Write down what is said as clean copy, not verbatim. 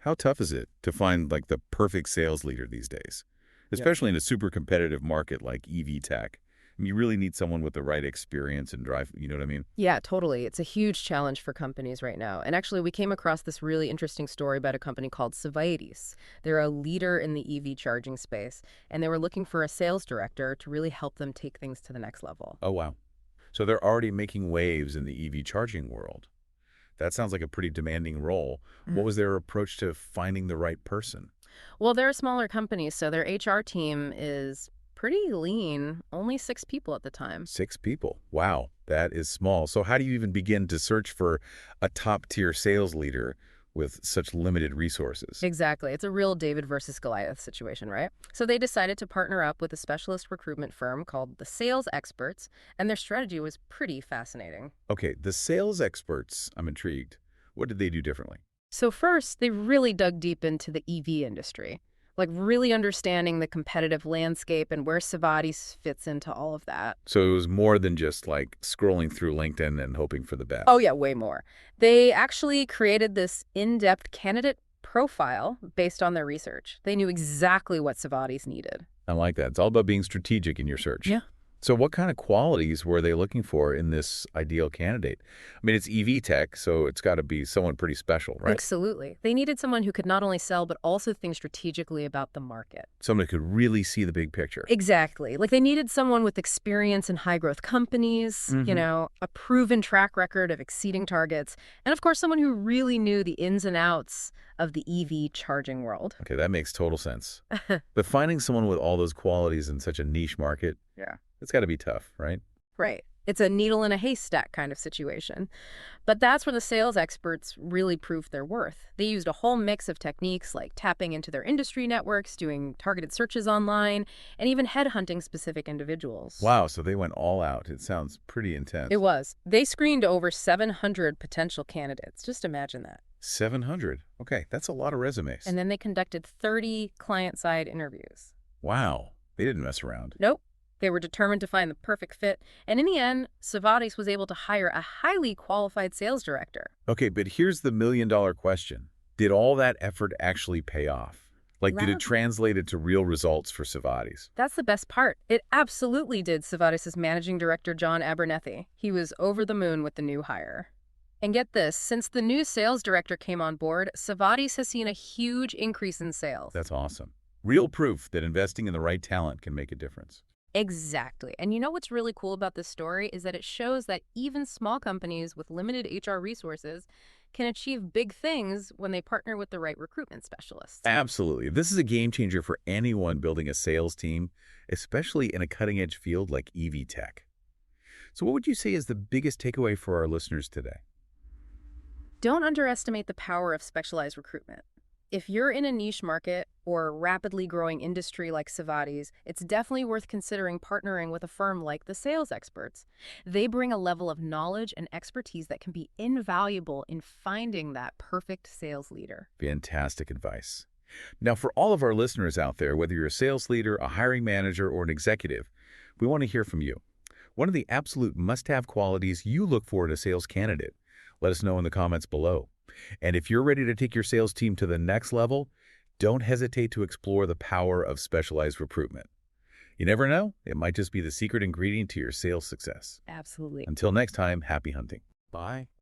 How tough is it to find like the perfect sales leader these days, Yeah. especially in a super competitive market like EV tech? I mean, you really need someone with the right experience and drive. You know what I mean? Yeah, totally. It's a huge challenge for companies right now. And actually, we came across this really interesting story about a company called Sevadis. They're a leader in the EV charging space, and they were looking for a sales director to really help them take things to the next level. Oh, wow. So they're already making waves in the EV charging world. That sounds like a pretty demanding role. What was their approach to finding the right person? Well, they're a smaller company, so their HR team is pretty lean, only 6 people at the time. 6 people. Wow, that is small. So how do you even begin to search for a top-tier sales leader with such limited resources? Exactly. It's a real David versus Goliath situation, right? So they decided to partner up with a specialist recruitment firm called the Sales Experts, and their strategy was pretty fascinating. Okay, the sales experts, I'm intrigued. What did they do differently? So first, they really dug deep into the EV industry, like really understanding the competitive landscape and where Sevadis fits into all of that. So it was more than just like scrolling through LinkedIn and hoping for the Oh, best. yeah, way more. They actually created this in-depth candidate profile based on their research. They knew exactly what Sevadis needed. I like that. It's all about being strategic in your search. Yeah. So what kind of qualities were they looking for in this ideal candidate? I mean, it's EV tech, so it's got to be someone pretty special, right? Absolutely. They needed someone who could not only sell, but also think strategically about the market. Someone who could really see the big picture. Exactly. Like they needed someone with experience in high growth companies, Hmm. a proven track record of exceeding targets, and of course, someone who really knew the ins and outs of the EV charging world. Okay, that makes total sense. But finding someone with all those qualities in such a niche market, Yeah. it's got to be tough, right? Right. It's a needle in a haystack kind of situation. But that's where the sales experts really proved their worth. They used a whole mix of techniques like tapping into their industry networks, doing targeted searches online, and even headhunting specific individuals. Wow, so they went all out. It sounds pretty It intense. was. They screened over 700 potential candidates. Just imagine that. 700. Okay, that's a lot of resumes. And then they conducted 30 client-side interviews. Wow, they didn't mess around. Nope. They were determined to find the perfect fit. And in the end, Savadis was able to hire a highly qualified sales director. Okay, but here's the million-dollar question. Did all that effort actually pay off? Like, did it Wow. translate into real results for Sevadis? That's the best part. It absolutely did, Savadis' managing director, John Abernethy. He was over the moon with the new hire. And get this, since the new sales director came on board, Savadis has seen a huge increase in sales. That's awesome. Real proof that investing in the right talent can make a difference. Exactly. And you know what's really cool about this story is that it shows that even small companies with limited HR resources can achieve big things when they partner with the right recruitment specialists. Absolutely. This is a game changer for anyone building a sales team, especially in a cutting-edge field like EV tech. So what would you say is the biggest takeaway for our listeners today? Don't underestimate the power of specialized recruitment. If you're in a niche market or a rapidly growing industry like Savati's, it's definitely worth considering partnering with a firm like the Sales Experts. They bring a level of knowledge and expertise that can be invaluable in finding that perfect sales leader. Fantastic advice. Now, for all of our listeners out there, whether you're a sales leader, a hiring manager, or an executive, we want to hear from you. What are the absolute must-have qualities you look for in a sales candidate? Let us know in the comments below. And if you're ready to take your sales team to the next level, don't hesitate to explore the power of specialized recruitment. You never know, it might just be the secret ingredient to your sales success. Absolutely. Until next time, happy hunting. Bye.